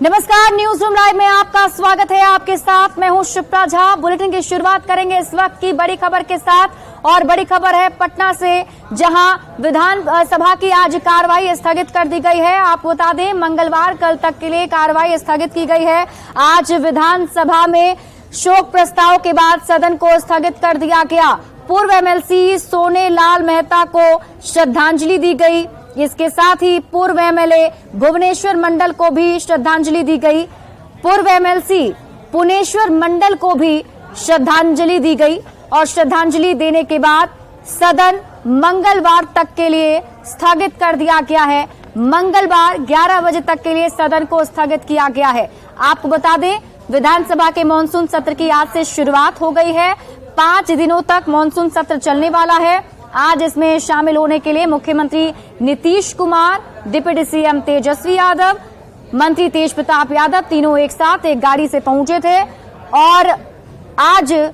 नमस्कार, news room live में आपका स्वागत है। आपके साथ मैं हूं शिप्रा झा। बुलेटिन की शुरुआत करेंगे इस वक्त की बड़ी खबर के साथ और बड़ी खबर है पटना से, जहां विधानसभा की आज कार्रवाई स्थगित कर दी गई है। आपको बता दें, मंगलवार कल तक के लिए कार्रवाई स्थगित की गई है। आज विधानसभा में शोक प्रस्ताव के बाद सदन को स्थगित कर दिया गया। पूर्व एमएलसी सोनेलाल मेहता को श्रद्धांजलि दी गई। इसके साथ ही पूर्व एमएलए भुवनेश्वर मंडल को भी श्रद्धांजलि दी गई। पूर्व एमएलसी पुनेश्वर मंडल को भी श्रद्धांजलि दी गई और श्रद्धांजलि देने के बाद सदन मंगलवार तक के लिए स्थगित कर दिया गया है। मंगलवार 11 बजे तक के लिए सदन को स्थगित किया गया है। आपको बता दें, विधानसभा के मानसून सत्र की आज से शुरुआत हो गई है। 5 दिनों तक मानसून सत्र चलने वाला है। आज इसमें शामिल होने के लिए मुख्यमंत्री नीतीश कुमार, डिप्टी सीएम तेजस्वी यादव, मंत्री तेज प्रताप यादव तीनों एक साथ एक गाड़ी से पहुंचे थे और आज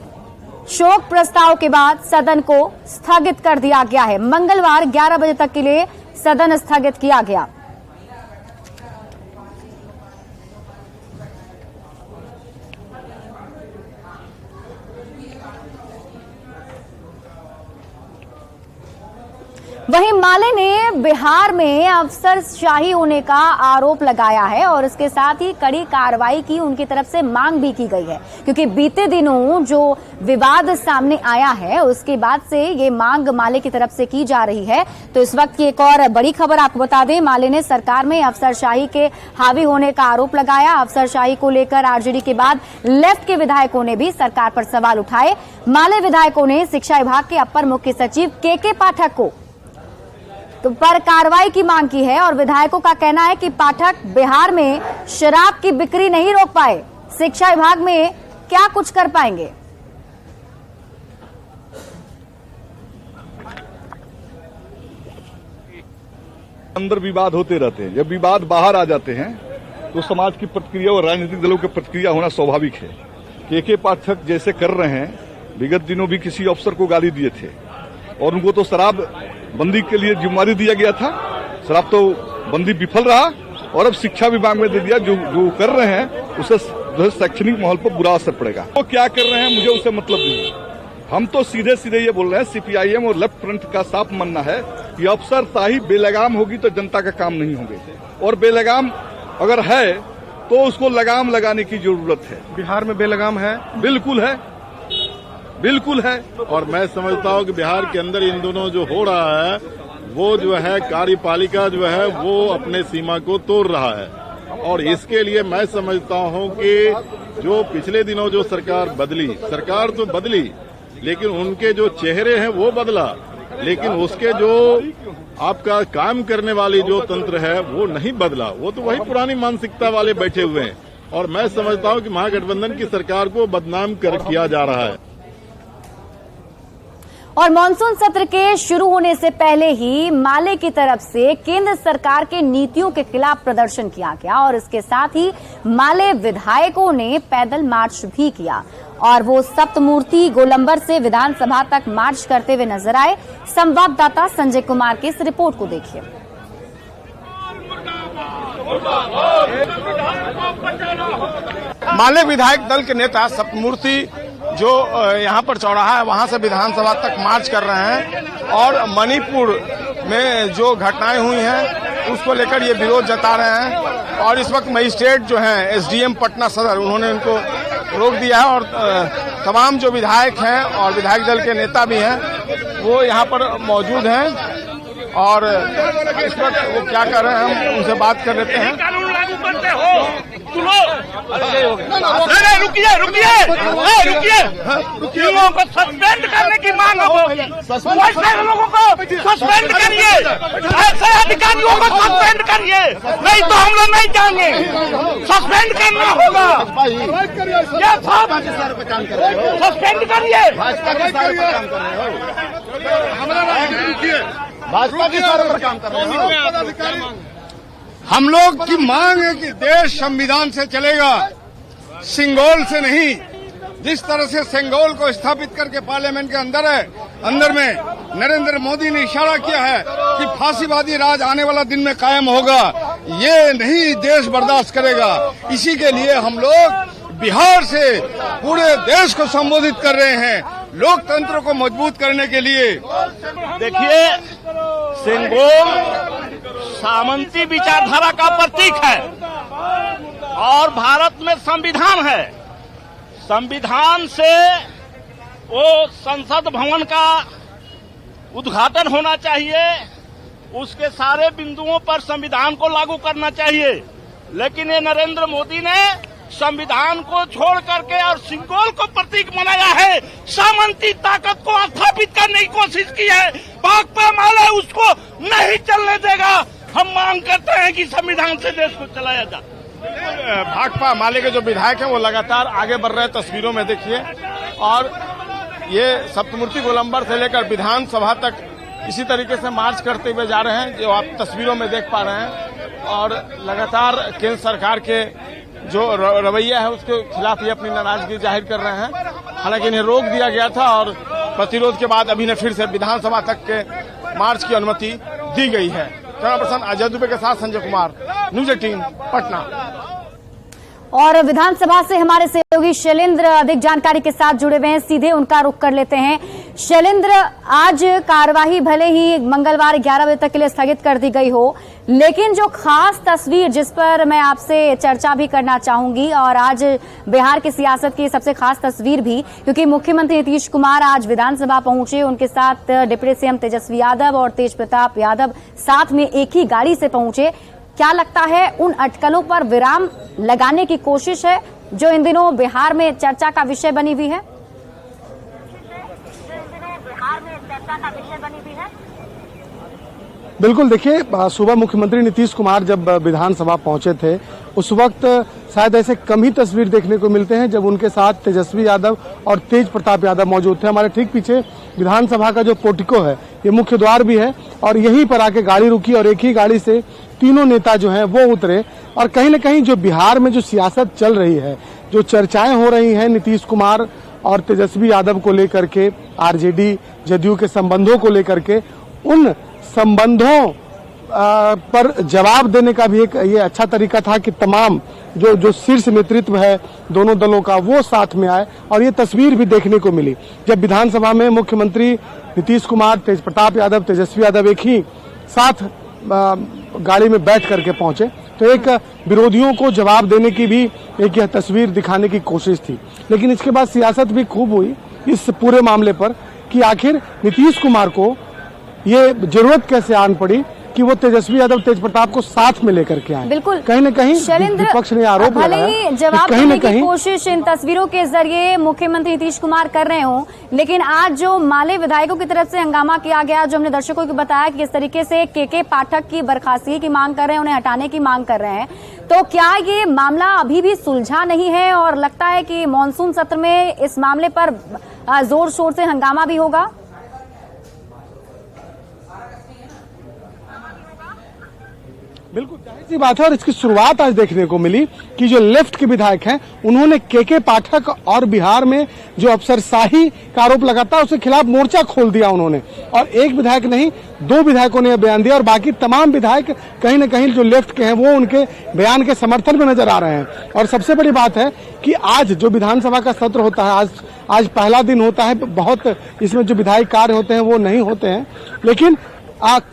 शोक प्रस्ताव के बाद सदन को स्थगित कर दिया गया है। मंगलवार 11 बजे तक के लिए सदन स्थगित किया गया। वहीं माले ने बिहार में अफसरशाही होने का आरोप लगाया है और इसके साथ ही कड़ी कार्रवाई की उनकी तरफ से मांग भी की गई है, क्योंकि बीते दिनों जो विवाद सामने आया है उसके बाद से ये मांग माले की तरफ से की जा रही है। तो इस वक्त की एक और बड़ी खबर आपको बता दें, माले ने सरकार में अफसरशाही के हावी होने का आरोप लगाया। अफसरशाही को लेकर आरजेडी के बाद लेफ्ट के विधायकों ने भी सरकार पर सवाल उठाए। माले विधायकों ने शिक्षा विभाग के अपर मुख्य सचिव के पाठक को पर कार्रवाई की मांग की है और विधायकों का कहना है कि पाठक बिहार में शराब की बिक्री नहीं रोक पाए, शिक्षा विभाग में क्या कुछ कर पाएंगे। अंदर विवाद होते रहते हैं। जब विवाद बाहर आ जाते हैं तो समाज की प्रतिक्रिया और राजनीतिक दलों की प्रतिक्रिया होना स्वाभाविक है। के पाठक जैसे कर रहे हैं, विगत दिनों भी किसी अफसर को गाली दिए थे और उनको तो शराब बंदी के लिए जिम्मेदारी दिया गया था। शराब तो बंदी विफल रहा और अब शिक्षा विभाग में दे दिया। जो कर रहे हैं उससे जो है शैक्षणिक माहौल पर बुरा असर पड़ेगा। वो क्या कर रहे हैं मुझे उससे मतलब नहीं है। हम तो सीधे सीधे ये बोल रहे हैं, सीपीआईएम और लेफ्ट फ्रंट का साफ मानना है कि अफसरशाही बेलगाम होगी तो जनता का काम नहीं होंगे, और बेलगाम अगर है तो उसको लगाम लगाने की जरूरत है। बिहार में बेलगाम है, बिल्कुल है, बिल्कुल है। और मैं समझता हूँ कि बिहार के अंदर इन दोनों जो हो रहा है वो जो है कार्यपालिका जो है वो अपने सीमा को तोड़ रहा है। और इसके लिए मैं समझता हूँ कि जो पिछले दिनों जो सरकार तो बदली, लेकिन उनके जो चेहरे हैं वो बदला, लेकिन उसके जो आपका काम करने वाली जो तंत्र है वो नहीं बदला। वो तो वही पुरानी मानसिकता वाले बैठे हुए हैं और मैं समझता हूँ कि महागठबंधन की सरकार को बदनाम किया जा रहा है। और मानसून सत्र के शुरू होने से पहले ही माले की तरफ से केंद्र सरकार के नीतियों के खिलाफ प्रदर्शन किया गया और इसके साथ ही माले विधायकों ने पैदल मार्च भी किया और वो सप्तमूर्ति गोलंबर से विधानसभा तक मार्च करते हुए नजर आए। संवाददाता संजय कुमार की इस रिपोर्ट को देखिए। माले विधायक दल के नेता सप्तमूर्ति जो यहाँ पर चौराहा है वहाँ से विधानसभा तक मार्च कर रहे हैं और मणिपुर में जो घटनाएं हुई हैं उसको लेकर ये विरोध जता रहे हैं। और इस वक्त मजिस्ट्रेट जो हैं एसडीएम पटना सदर, उन्होंने उनको रोक दिया है और तमाम जो विधायक हैं और विधायक दल के नेता भी हैं वो यहाँ पर मौजूद हैं और इस वक्त वो क्या कर रहे हैं हम उनसे बात कर लेते हैं। कानून लागू करते हो रुकिए लोगों को सस्पेंड करने की मांग हो, वैसे लोगों को सस्पेंड करिए, ऐसे अधिकारियों को सस्पेंड करिए, नहीं तो हम लोग नहीं जाएंगे। सस्पेंड करना होगा। क्या साहब सस्पेंड करिए, भाजपा के सारे पर काम कर रहे हैं। हम लोग की मांग है कि देश संविधान से चलेगा, सिंगोल से नहीं। जिस तरह से सेंगोल को स्थापित करके पार्लियामेंट के अंदर में नरेंद्र मोदी ने इशारा किया है कि फांसीवादी राज आने वाला दिन में कायम होगा, ये नहीं देश बर्दाश्त करेगा। इसी के लिए हम लोग बिहार से पूरे देश को संबोधित कर रहे हैं, लोकतंत्र को मजबूत करने के लिए। देखिए, सिंगोल सामंती विचारधारा का प्रतीक है और भारत में संविधान है। संविधान से वो संसद भवन का उद्घाटन होना चाहिए, उसके सारे बिंदुओं पर संविधान को लागू करना चाहिए। लेकिन ये नरेंद्र मोदी ने संविधान को छोड़ करके और सिंगोल को प्रतीक बनाया है, सामंती ताकत को स्थापित करने की कोशिश की है। भाकपा माले उसको नहीं चलने देगा। हम मांग करते हैं कि संविधान से देश को चलाया जाए। भाकपा माले के जो विधायक हैं वो लगातार आगे बढ़ रहे हैं, तस्वीरों में देखिए। और ये सप्तमूर्ति गोलंबर से लेकर विधानसभा तक इसी तरीके से मार्च करते हुए जा रहे हैं, जो आप तस्वीरों में देख पा रहे हैं। और लगातार केंद्र सरकार के जो रवैया है उसके खिलाफ ये अपनी नाराजगी जाहिर कर रहे हैं। हालांकि इन्हें रोक दिया गया था और प्रतिरोध के बाद अभी इन्हें फिर से विधानसभा तक के मार्च की अनुमति दी गई है। कैमरा पर्सन अजय दुबे के साथ संजय कुमार, न्यूज 18 पटना। और विधानसभा से हमारे सहयोगी शैलेंद्र अधिक जानकारी के साथ जुड़े हुए हैं, सीधे उनका रुख कर लेते हैं। शैलेंद्र, आज कार्यवाही भले ही मंगलवार 11 बजे तक के लिए स्थगित कर दी गई हो, लेकिन जो खास तस्वीर जिस पर मैं आपसे चर्चा भी करना चाहूंगी, और आज बिहार की सियासत की सबसे खास तस्वीर भी, क्योंकि मुख्यमंत्री नीतीश कुमार आज विधानसभा पहुंचे, उनके साथ डिप्टी सीएम तेजस्वी यादव और तेज प्रताप यादव साथ में एक ही गाड़ी से पहुंचे। क्या लगता है उन अटकलों पर विराम लगाने की कोशिश है जो इन दिनों बिहार में चर्चा का विषय बनी हुई है? बिल्कुल, देखिए, सुबह मुख्यमंत्री नीतीश कुमार जब विधानसभा पहुंचे थे उस वक्त शायद ऐसे कम ही तस्वीर देखने को मिलते हैं जब उनके साथ तेजस्वी यादव और तेज प्रताप यादव मौजूद थे। हमारे ठीक पीछे विधानसभा का जो पोर्टिको है, ये मुख्य द्वार भी है, और यहीं पर आके गाड़ी रुकी और एक ही गाड़ी से तीनों नेता जो हैं वो उतरे। और कहीं न कहीं जो बिहार में जो सियासत चल रही है, जो चर्चाएं हो रही हैं नीतीश कुमार और तेजस्वी यादव को लेकर के, आरजेडी जदयू के संबंधों को लेकर के, उन संबंधों पर जवाब देने का भी एक ये अच्छा तरीका था कि तमाम जो शीर्ष नेतृत्व है दोनों दलों का वो साथ में आए। और ये तस्वीर भी देखने को मिली जब विधानसभा में मुख्यमंत्री नीतीश कुमार, तेज प्रताप यादव, तेजस्वी यादव एक ही साथ गाड़ी में बैठ करके पहुंचे, तो एक विरोधियों को जवाब देने की भी एक यह तस्वीर दिखाने की कोशिश थी। लेकिन इसके बाद सियासत भी खूब हुई इस पूरे मामले पर कि आखिर नीतीश कुमार को ये जरूरत कैसे आन पड़ी कि वो तेजस्वी यादव, तेज प्रताप को साथ में लेकर के आए। बिल्कुल, कहीं न कहीं विपक्ष ने आरोप लगाया जवाब देने की कोशिश इन तस्वीरों के जरिए मुख्यमंत्री नीतीश कुमार कर रहे हों, लेकिन आज जो माले विधायकों की तरफ से हंगामा किया गया, जो हमने दर्शकों को बताया कि किस तरीके से के पाठक की बर्खास्तगी की मांग कर रहे हैं, उन्हें हटाने की मांग कर रहे हैं, तो क्या ये मामला अभी भी सुलझा नहीं है और लगता है कि मानसून सत्र में इस मामले पर जोर शोर से हंगामा भी होगा? बिल्कुल जाहिर सी बात है, और इसकी शुरुआत आज देखने को मिली कि जो लेफ्ट के विधायक हैं उन्होंने के पाठक और बिहार में जो अफसरशाही का आरोप लगाता है उसके खिलाफ मोर्चा खोल दिया उन्होंने। और एक विधायक नहीं, 2 विधायकों ने बयान दिया और बाकी तमाम विधायक कहीं न कहीं जो लेफ्ट के हैं वो उनके बयान के समर्थन में नजर आ रहे हैं। और सबसे बड़ी बात है कि आज जो विधानसभा का सत्र होता है, आज पहला दिन होता है, बहुत इसमें जो विधायी कार्य होते हैं वो नहीं होते हैं, लेकिन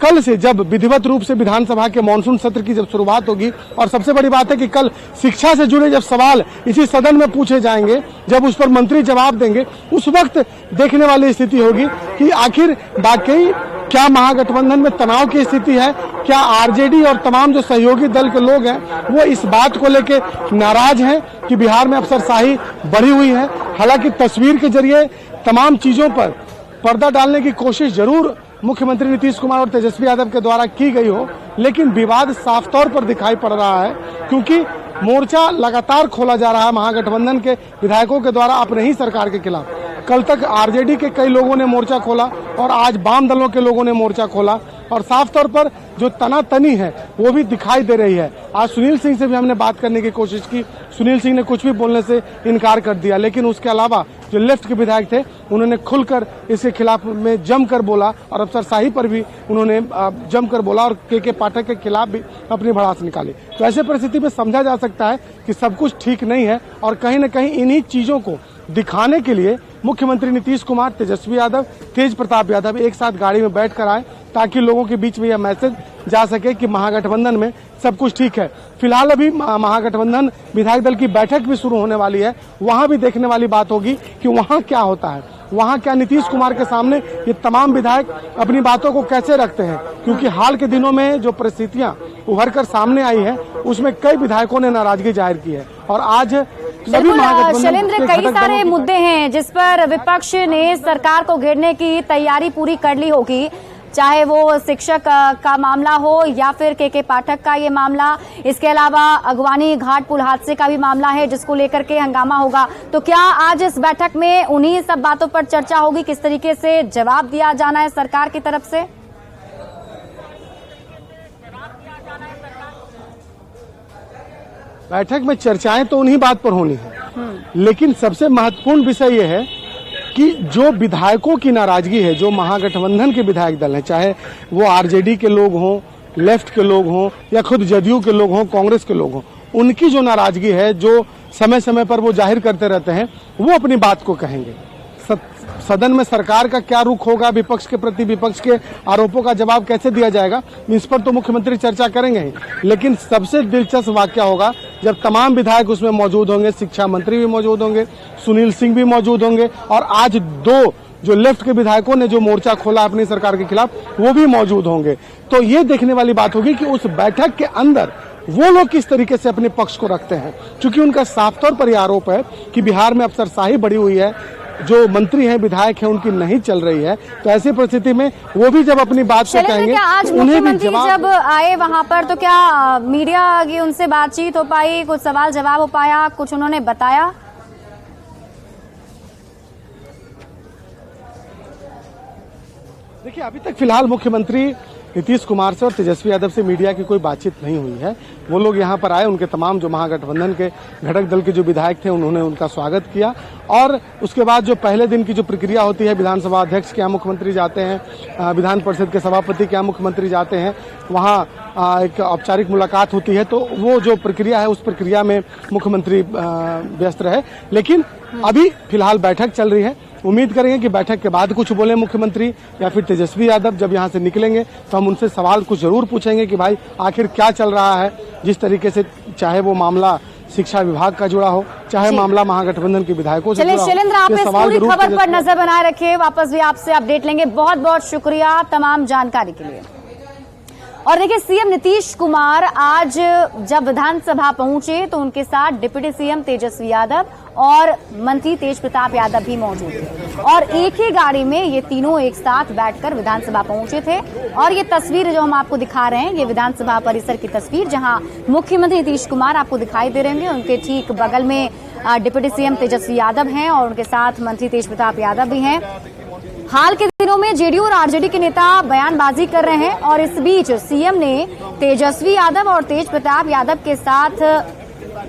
कल से जब विधिवत रूप से विधानसभा के मानसून सत्र की जब शुरुआत होगी, और सबसे बड़ी बात है कि कल शिक्षा से जुड़े जब सवाल इसी सदन में पूछे जाएंगे, जब उस पर मंत्री जवाब देंगे, उस वक्त देखने वाली स्थिति होगी कि आखिर वाकई क्या महागठबंधन में तनाव की स्थिति है, क्या आरजेडी और तमाम जो सहयोगी दल के लोग हैं वो इस बात को लेके नाराज हैं कि बिहार में अफसरशाही बढ़ी हुई है। हालांकि तस्वीर के जरिए तमाम चीजों पर पर्दा डालने की कोशिश जरूर मुख्यमंत्री नीतीश कुमार और तेजस्वी यादव के द्वारा की गई हो, लेकिन विवाद साफ तौर पर दिखाई पड़ रहा है क्योंकि मोर्चा लगातार खोला जा रहा है महागठबंधन के विधायकों के द्वारा अपने ही सरकार के खिलाफ। कल तक आरजेडी के कई लोगों ने मोर्चा खोला और आज वाम दलों के लोगों ने मोर्चा खोला, और साफ तौर पर जो तनातनी है वो भी दिखाई दे रही है। आज सुनील सिंह से भी हमने बात करने की कोशिश की, सुनील सिंह ने कुछ भी बोलने से इनकार कर दिया, लेकिन उसके अलावा जो लेफ्ट के विधायक थे उन्होंने खुलकर इसके खिलाफ में जमकर बोला और अफसरशाही पर भी उन्होंने जमकर बोला और के पाठक के खिलाफ भी अपनी भड़ास निकाली। तो ऐसे परिस्थिति में समझा जा सकता है कि सब कुछ ठीक नहीं है और कहीं न कहीं इन्हीं चीजों को दिखाने के लिए मुख्यमंत्री नीतीश कुमार, तेजस्वी यादव, तेज प्रताप यादव एक साथ गाड़ी में बैठकर आए ताकि लोगों के बीच में यह मैसेज जा सके कि महागठबंधन में सब कुछ ठीक है। फिलहाल अभी महागठबंधन विधायक दल की बैठक भी शुरू होने वाली है, वहां भी देखने वाली बात होगी कि वहां क्या होता है, वहां क्या नीतीश कुमार के सामने ये तमाम विधायक अपनी बातों को कैसे रखते हैं, क्योंकि हाल के दिनों में जो परिस्थितियां उभर कर सामने आई है उसमें कई विधायकों ने नाराजगी जाहिर की है और आज शैलेंद्र, कई सारे मुद्दे हैं जिस पर विपक्ष ने सरकार को घेरने की तैयारी पूरी कर ली होगी, चाहे वो शिक्षक का मामला हो या फिर के पाठक का ये मामला, इसके अलावा अगवानी घाट पुल हादसे का भी मामला है जिसको लेकर के हंगामा होगा। तो क्या आज इस बैठक में उन्हीं सब बातों पर चर्चा होगी, किस तरीके से जवाब दिया जाना है सरकार की तरफ से? बैठक में चर्चाएं तो उन्हीं बात पर होनी है, लेकिन सबसे महत्वपूर्ण विषय यह है कि जो विधायकों की नाराजगी है, जो महागठबंधन के विधायक दल हैं, चाहे वो आरजेडी के लोग हों, लेफ्ट के लोग हों या खुद जदयू के लोग हों, कांग्रेस के लोग हों, उनकी जो नाराजगी है, जो समय समय पर वो जाहिर करते रहते हैं, वो अपनी बात को कहेंगे। सदन में सरकार का क्या रुख होगा, विपक्ष के प्रति विपक्ष के आरोपों का जवाब कैसे दिया जाएगा, इस पर तो मुख्यमंत्री चर्चा करेंगे ही, लेकिन सबसे दिलचस्प वाकया होगा जब तमाम विधायक उसमें मौजूद होंगे, शिक्षा मंत्री भी मौजूद होंगे, सुनील सिंह भी मौजूद होंगे और आज दो जो लेफ्ट के विधायकों ने जो मोर्चा खोला अपनी सरकार के खिलाफ वो भी मौजूद होंगे। तो ये देखने वाली बात होगी कि उस बैठक के अंदर वो लोग किस तरीके से अपने पक्ष को रखते हैं, क्योंकि उनका साफ तौर पर यह आरोप है कि बिहार में अफसरशाही बढ़ी हुई है, जो मंत्री हैं, विधायक हैं, उनकी नहीं चल रही है। तो ऐसी परिस्थिति में वो भी जब अपनी बात को कहेंगे, आज मुख्यमंत्री जब आए वहां पर तो क्या मीडिया की उनसे बातचीत हो पाई, कुछ सवाल जवाब हो पाया, कुछ उन्होंने बताया? देखिए, अभी तक फिलहाल मुख्यमंत्री नीतीश कुमार से और तेजस्वी यादव से मीडिया की कोई बातचीत नहीं हुई है। वो लोग यहाँ पर आए, उनके तमाम जो महागठबंधन के घटक दल के जो विधायक थे उन्होंने उनका स्वागत किया और उसके बाद जो पहले दिन की जो प्रक्रिया होती है, विधानसभा अध्यक्ष के यहाँ मुख्यमंत्री जाते हैं, विधान परिषद के सभापति के यहाँ मुख्यमंत्री जाते हैं, वहाँ एक औपचारिक मुलाकात होती है। तो वो जो प्रक्रिया है उस प्रक्रिया में मुख्यमंत्री व्यस्त रहे, लेकिन अभी फिलहाल बैठक चल रही है। उम्मीद करेंगे कि बैठक के बाद कुछ बोले मुख्यमंत्री या फिर तेजस्वी यादव जब यहाँ से निकलेंगे तो हम उनसे सवाल कुछ जरूर पूछेंगे कि भाई आखिर क्या चल रहा है, जिस तरीके से चाहे वो मामला शिक्षा विभाग का जुड़ा हो, चाहे मामला महागठबंधन के विधायकों से जुड़ा हो। शैलेंद्र, आप इस पूरी खबर पर नजर बनाए रखिए, वापस भी आपसे अपडेट लेंगे। बहुत बहुत शुक्रिया तमाम जानकारी के लिए। और देखिए, सीएम नीतीश कुमार आज जब विधानसभा पहुंचे तो उनके साथ डिप्टी सीएम तेजस्वी यादव और मंत्री तेज प्रताप यादव भी मौजूद थे और एक ही गाड़ी में ये तीनों एक साथ बैठकर विधानसभा पहुंचे थे। और ये तस्वीर जो हम आपको दिखा रहे हैं, ये विधानसभा परिसर की तस्वीर, जहां मुख्यमंत्री नीतीश कुमार आपको दिखाई दे रहे होंगे। उनके ठीक बगल में डिप्टी सीएम तेजस्वी यादव हैं और उनके साथ मंत्री तेज प्रताप यादव भी हैं। हाल के दिनों में जेडीयू और आरजेडी के नेता बयानबाजी कर रहे हैं और इस बीच सीएम ने तेजस्वी यादव और तेज प्रताप यादव के साथ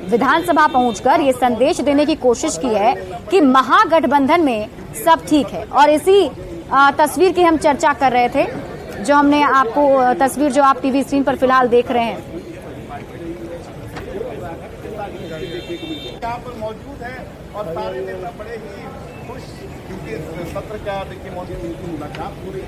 विधानसभा पहुंचकर ये संदेश देने की कोशिश की है कि महागठबंधन में सब ठीक है। और इसी तस्वीर की हम चर्चा कर रहे थे, जो हमने आपको तस्वीर जो आप टीवी स्क्रीन पर फिलहाल देख रहे हैं। यहाँ पर मौजूद है और सारे नेता बड़े ही खुश, क्योंकि सत्र का देखिए मोदी की मुलाकात हो रही है।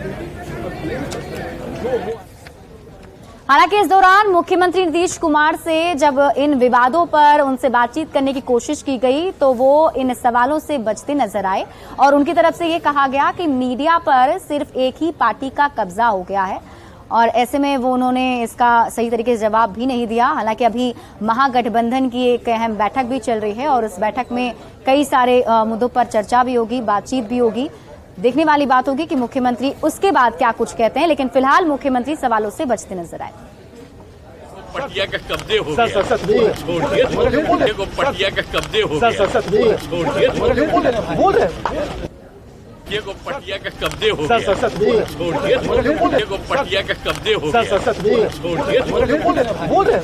हालांकि इस दौरान मुख्यमंत्री नीतीश कुमार से जब इन विवादों पर उनसे बातचीत करने की कोशिश की गई तो वो इन सवालों से बचते नजर आए और उनकी तरफ से ये कहा गया कि मीडिया पर सिर्फ एक ही पार्टी का कब्जा हो गया है और ऐसे में वो उन्होंने इसका सही तरीके से जवाब भी नहीं दिया। हालांकि अभी महागठबंधन की एक अहम बैठक भी चल रही है और इस बैठक में कई सारे मुद्दों पर चर्चा भी होगी, बातचीत भी होगी। देखने वाली बात होगी कि मुख्यमंत्री उसके बाद क्या कुछ कहते हैं, लेकिन फिलहाल मुख्यमंत्री सवालों से बचते नजर आए। पटिया का कब्जे हो गया, छोड़िए को पटिया का कब्जे हो गया, छोड़िए को पटिया का कब्जे हो गया, छोड़िए को पटिया का कब्जे हो गया, छोड़िए।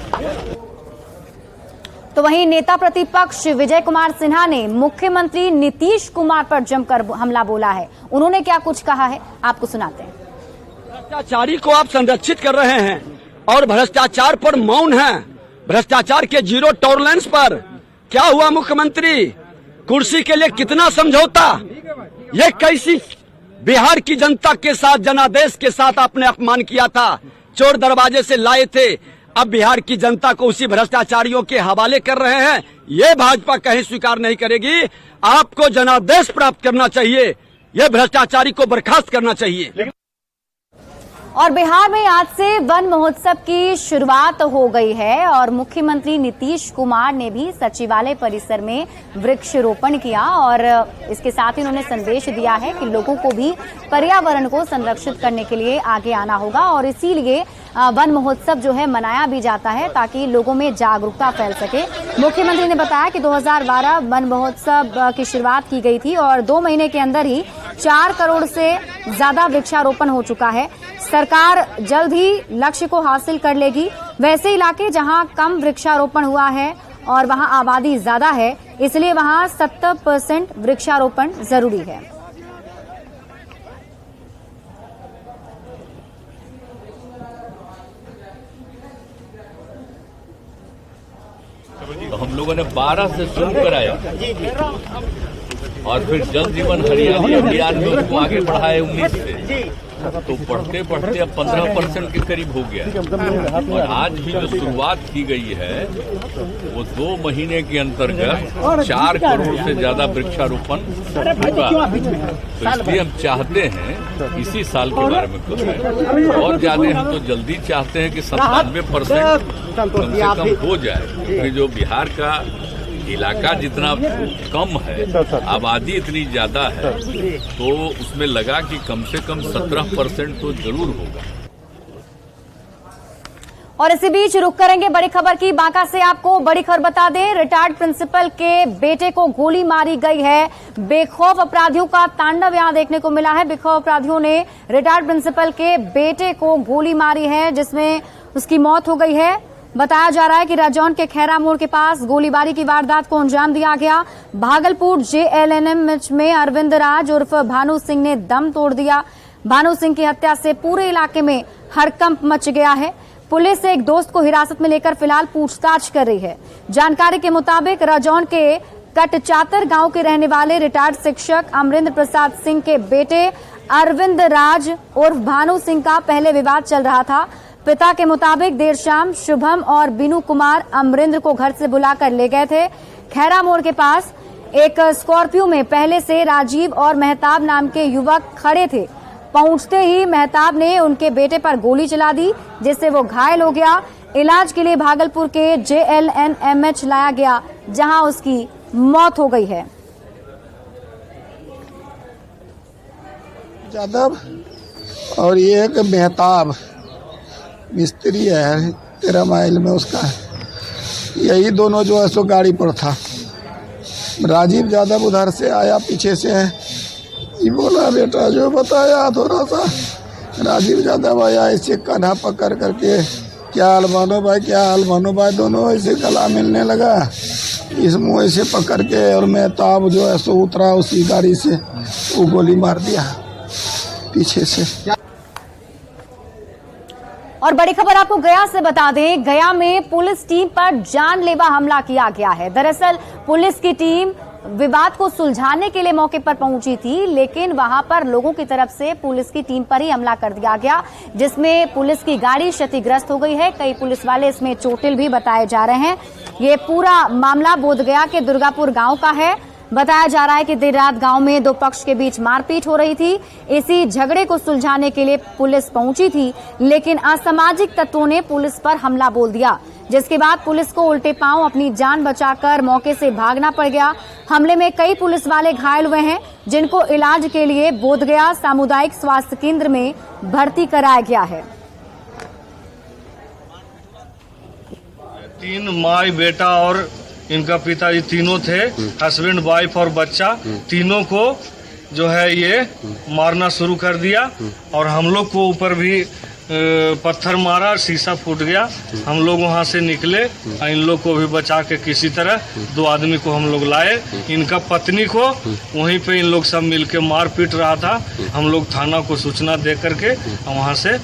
तो वहीं नेता प्रतिपक्ष विजय कुमार सिन्हा ने मुख्यमंत्री नीतीश कुमार पर जमकर हमला बोला है। उन्होंने क्या कुछ कहा है, आपको सुनाते हैं। भ्रष्टाचारी को आप संरक्षित कर रहे हैं और भ्रष्टाचार पर मौन है। भ्रष्टाचार के जीरो टॉलरेंस पर क्या हुआ मुख्यमंत्री? कुर्सी के लिए कितना समझौता? ये कैसी बिहार की जनता के साथ, जनादेश के साथ आपने अपमान किया था, चोर दरवाजे से लाए थे। अब बिहार की जनता को उसी भ्रष्टाचारियों के हवाले कर रहे हैं। ये भाजपा कहीं स्वीकार नहीं करेगी। आपको जनादेश प्राप्त करना चाहिए, ये भ्रष्टाचारी को बर्खास्त करना चाहिए। और बिहार में आज से वन महोत्सव की शुरुआत हो गई है और मुख्यमंत्री नीतीश कुमार ने भी सचिवालय परिसर में वृक्षारोपण किया और इसके साथ ही उन्होंने संदेश दिया है कि लोगों को भी पर्यावरण को संरक्षित करने के लिए आगे आना होगा और इसीलिए वन महोत्सव जो है मनाया भी जाता है ताकि लोगों में जागरूकता फैल सके। मुख्यमंत्री ने बताया कि 2012 वन महोत्सव की शुरुआत की गई थी और 2 महीने के अंदर ही 4 करोड़ से ज्यादा वृक्षारोपण हो चुका है। सरकार जल्द ही लक्ष्य को हासिल कर लेगी। वैसे इलाके जहां कम वृक्षारोपण हुआ है और वहां आबादी ज्यादा है, इसलिए वहां 70% वृक्षारोपण जरूरी है। तो हम लोगों ने 12 से शुरू कराया और फिर जल जीवन हरियाली अभियान में उसको आगे बढ़ाए 19 से, तो पढ़ते पढ़ते अब 15% के करीब हो गया। और आज भी जो शुरुआत की गई है वो 2 महीने के अंतर्गत 4 करोड़ से ज्यादा वृक्षारोपण होगा। तो इसलिए हम चाहते हैं इसी साल के बारे में करें और ज्यादा हम तो जल्दी चाहते हैं कि 97% कम से कम हो जाए, क्योंकि जो बिहार का इलाका जितना कम है, आबादी इतनी ज्यादा है, तो उसमें लगा कि कम से कम 17% तो जरूर होगा। और इसी बीच रुक करेंगे बड़ी खबर की। बांका से आपको बड़ी खबर बता दें, रिटायर्ड प्रिंसिपल के बेटे को गोली मारी गई है। बेखौफ अपराधियों का तांडव यहां देखने को मिला है। बेखौफ अपराधियों ने रिटायर्ड प्रिंसिपल के बेटे को गोली मारी है, जिसमें उसकी मौत हो गई है। बताया जा रहा है कि राजौन के खैरा मोड़ के पास गोलीबारी की वारदात को अंजाम दिया गया। भागलपुर JLNM में अरविंद राज उर्फ भानु सिंह ने दम तोड़ दिया। भानु सिंह की हत्या से पूरे इलाके में हड़कंप मच गया है। पुलिस एक दोस्त को हिरासत में लेकर फिलहाल पूछताछ कर रही है। जानकारी के मुताबिक राजौन के कटचातर गांव के रहने वाले रिटायर्ड शिक्षक अमरिंद्र प्रसाद सिंह के बेटे अरविंद राज उर्फ भानु सिंह का पहले विवाद चल रहा था। पिता के मुताबिक देर शाम शुभम और बिनू कुमार अमरिंद्र को घर से बुलाकर ले गए थे। खैरा मोड़ के पास एक स्कॉर्पियो में पहले से राजीव और मेहताब नाम के युवक खड़े थे। पहुंचते ही मेहताब ने उनके बेटे पर गोली चला दी, जिससे वो घायल हो गया। इलाज के लिए भागलपुर के JLNMH लाया गया, जहां उसकी मौत हो गई है। यादव और ये एक मेहताब मिस्त्री है 13 माइल में उसका, यही दोनों जो है सो गाड़ी पर था। राजीव यादव उधर से आया पीछे से, ये बोला बेटा जो बताया थोड़ा सा। राजीव यादव आया ऐसे कान्हा पकड़ करके, क्या हाल भानो भाई, क्या हाल भानो भाई, दोनों ऐसे गला मिलने लगा। इस मुँह ऐसे पकड़ के और मेहताब जो है सो उतरा उसी गाड़ी से, वो गोली मार दिया पीछे से। और बड़ी खबर आपको गया से बता दें, गया में पुलिस टीम पर जानलेवा हमला किया गया है। दरअसल पुलिस की टीम विवाद को सुलझाने के लिए मौके पर पहुंची थी, लेकिन वहां पर लोगों की तरफ से पुलिस की टीम पर ही हमला कर दिया गया, जिसमें पुलिस की गाड़ी क्षतिग्रस्त हो गई है। कई पुलिस वाले इसमें चोटिल भी बताए जा रहे हैं। ये पूरा मामला बोधगया के दुर्गापुर गांव का है। बताया जा रहा है कि देर रात गांव में 2 पक्ष के बीच मारपीट हो रही थी। इसी झगड़े को सुलझाने के लिए पुलिस पहुंची थी, लेकिन असामाजिक तत्वों ने पुलिस पर हमला बोल दिया, जिसके बाद पुलिस को उल्टे पांव अपनी जान बचाकर मौके से भागना पड़ गया। हमले में कई पुलिस वाले घायल हुए हैं, जिनको इलाज के लिए बोधगया सामुदायिक स्वास्थ्य केंद्र में भर्ती कराया गया है। 3 माई बेटा और इनका पिताजी तीनों थे, हस्बैंड वाइफ और बच्चा, तीनों को जो है ये मारना शुरू कर दिया और हम लोग को ऊपर भी पत्थर मारा, शीशा फूट गया। हम लोग वहाँ से निकले, इन लोग को भी बचा के किसी तरह 2 आदमी को हम लोग लाए। इनका पत्नी को वहीं पे इन लोग सब मिलके मार पीट रहा था। हम लोग थाना को सूचना दे करके वहाँ से।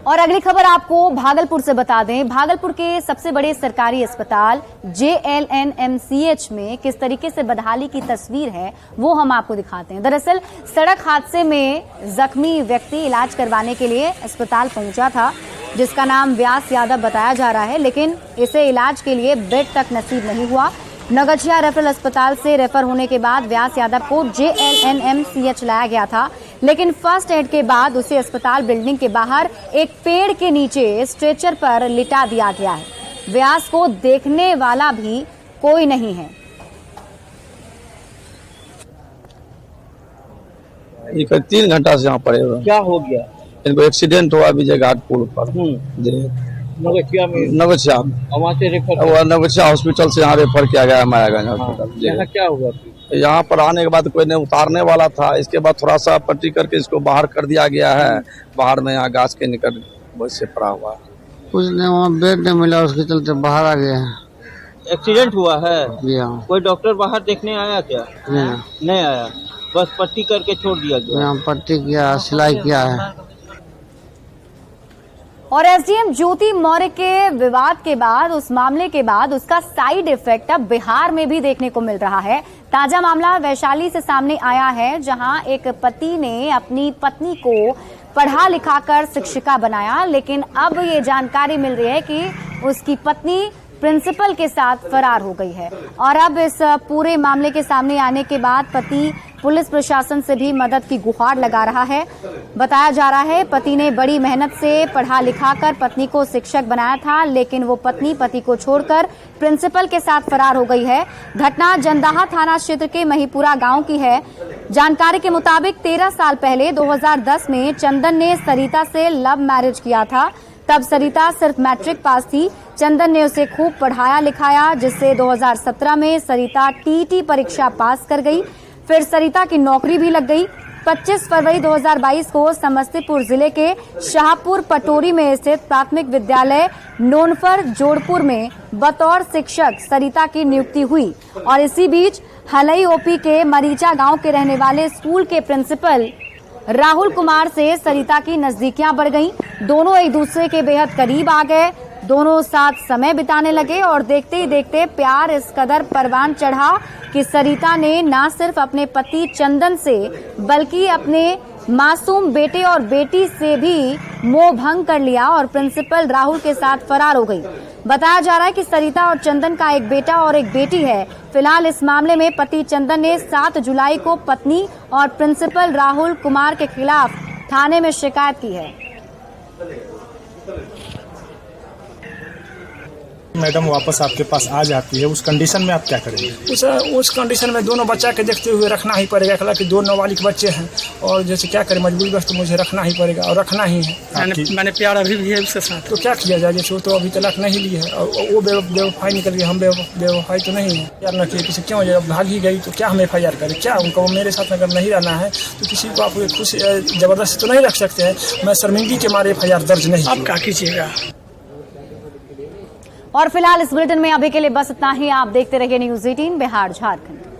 और अगली खबर आपको भागलपुर से बता दें। भागलपुर के सबसे बड़े सरकारी अस्पताल JLNMCH में किस तरीके से बदहाली की तस्वीर है वो हम आपको दिखाते हैं। दरअसल सड़क हादसे में जख्मी व्यक्ति इलाज करवाने के लिए अस्पताल पहुंचा था, जिसका नाम व्यास यादव बताया जा रहा है, लेकिन इसे इलाज के लिए बेड तक नसीब नहीं हुआ। नगछिया रेफरल अस्पताल से रेफर होने के बाद व्यास यादव को JLNMCH लाया गया था, लेकिन फर्स्ट एड के बाद उसे अस्पताल बिल्डिंग के बाहर एक पेड़ के नीचे स्ट्रेचर पर लिटा दिया गया है। व्यास को देखने वाला भी कोई नहीं है। ये 3 घंटा से यहाँ पड़े हुए। क्या हो गया? इनको एक्सीडेंट हुआ विजय घाट पुल पर, नगछिया में। नगछिया वहाँ से रेफर, नगछिया हॉस्पिटल से यहाँ रेफर किया गया मायागंज हॉस्पिटल। यहाँ क्या हुआ? यहाँ पर आने के बाद कोई ने उतारने वाला था, इसके बाद थोड़ा सा पट्टी करके इसको बाहर कर दिया गया है। बाहर में यहाँ गाछ के निकट वैसे पड़ा हुआ, कुछ नहीं, वहाँ बेड नहीं मिला, उसके चलते बाहर आ गए हैं। एक्सीडेंट हुआ है? जी हाँ। कोई डॉक्टर बाहर देखने आया क्या? नहीं आया, बस पट्टी करके छोड़ दिया गया। यहाँ पट्टी किया, सिलाई किया है। और एसडीएम ज्योति मौर्य के विवाद के बाद, उस मामले के बाद उसका साइड इफेक्ट अब बिहार में भी देखने को मिल रहा है। ताजा मामला वैशाली से सामने आया है, जहां एक पति ने अपनी पत्नी को पढ़ा लिखाकर शिक्षिका बनाया, लेकिन अब ये जानकारी मिल रही है कि उसकी पत्नी प्रिंसिपल के साथ फरार हो गई है। और अब इस पूरे मामले के सामने आने के बाद पति पुलिस प्रशासन से भी मदद की गुहार लगा रहा है। बताया जा रहा है पति ने बड़ी मेहनत से पढ़ा लिखाकर पत्नी को शिक्षक बनाया था, लेकिन वो पत्नी पति को छोड़कर प्रिंसिपल के साथ फरार हो गई है। घटना जंदाहा थाना क्षेत्र के महीपुरा गांव की है। जानकारी के मुताबिक 13 साल पहले 2010 में चंदन ने सरिता से लव मैरिज किया था। तब सरिता सिर्फ मैट्रिक पास थी। चंदन ने उसे खूब पढ़ाया लिखाया, जिससे 2017 में सरिता टीटी परीक्षा पास कर गई। फिर सरिता की नौकरी भी लग गई। 25 फरवरी 2022 को समस्तीपुर जिले के शाहपुर पटोरी में स्थित प्राथमिक विद्यालय नोनफर जोधपुर में बतौर शिक्षक सरिता की नियुक्ति हुई। और इसी बीच हलई ओपी के मरीचा गांव के रहने वाले स्कूल के प्रिंसिपल राहुल कुमार से सरिता की नजदीकियां बढ़ गईं। दोनों एक दूसरे के बेहद करीब आ गए। दोनों साथ समय बिताने लगे और देखते ही देखते प्यार इस कदर परवान चढ़ा कि सरिता ने न सिर्फ अपने पति चंदन से बल्कि अपने मासूम बेटे और बेटी से भी मोह भंग कर लिया और प्रिंसिपल राहुल के साथ फरार हो गई। बताया जा रहा है कि सरिता और चंदन का एक बेटा और एक बेटी है। फिलहाल इस मामले में पति चंदन ने 7 जुलाई को पत्नी और प्रिंसिपल राहुल कुमार के खिलाफ थाने में शिकायत की है। मैडम वापस आपके पास आ जाती है, उस कंडीशन में आप क्या करेंगे? उस कंडीशन में दोनों बच्चा के देखते हुए रखना ही पड़ेगा। हालांकि 2 नाबालिग बच्चे हैं और जैसे क्या करें, मजबूरी बस तो मुझे रखना ही पड़ेगा और रखना ही है। मैंने प्यार अभी भी है उसके साथ, तो क्या किया जाए? जैसे वो तो अभी तलाक नहीं ली है और वो बेवफाई निकल गई, हम बेवफाई तो नहीं है। प्यार न किए किसी क्यों भाग ही गई तो क्या हम FIR करें? क्या उनको मेरे साथ अगर नहीं रहना है तो किसी को आप खुश जबरदस्ती तो नहीं रख सकते हैं। मैं शर्मिंदगी के मारे FIR दर्ज नहीं। आप क्या कीजिएगा? और फिलहाल इस बुलेटिन में अभी के लिए बस इतना ही। आप देखते रहिए न्यूज़ 18 बिहार झारखंड।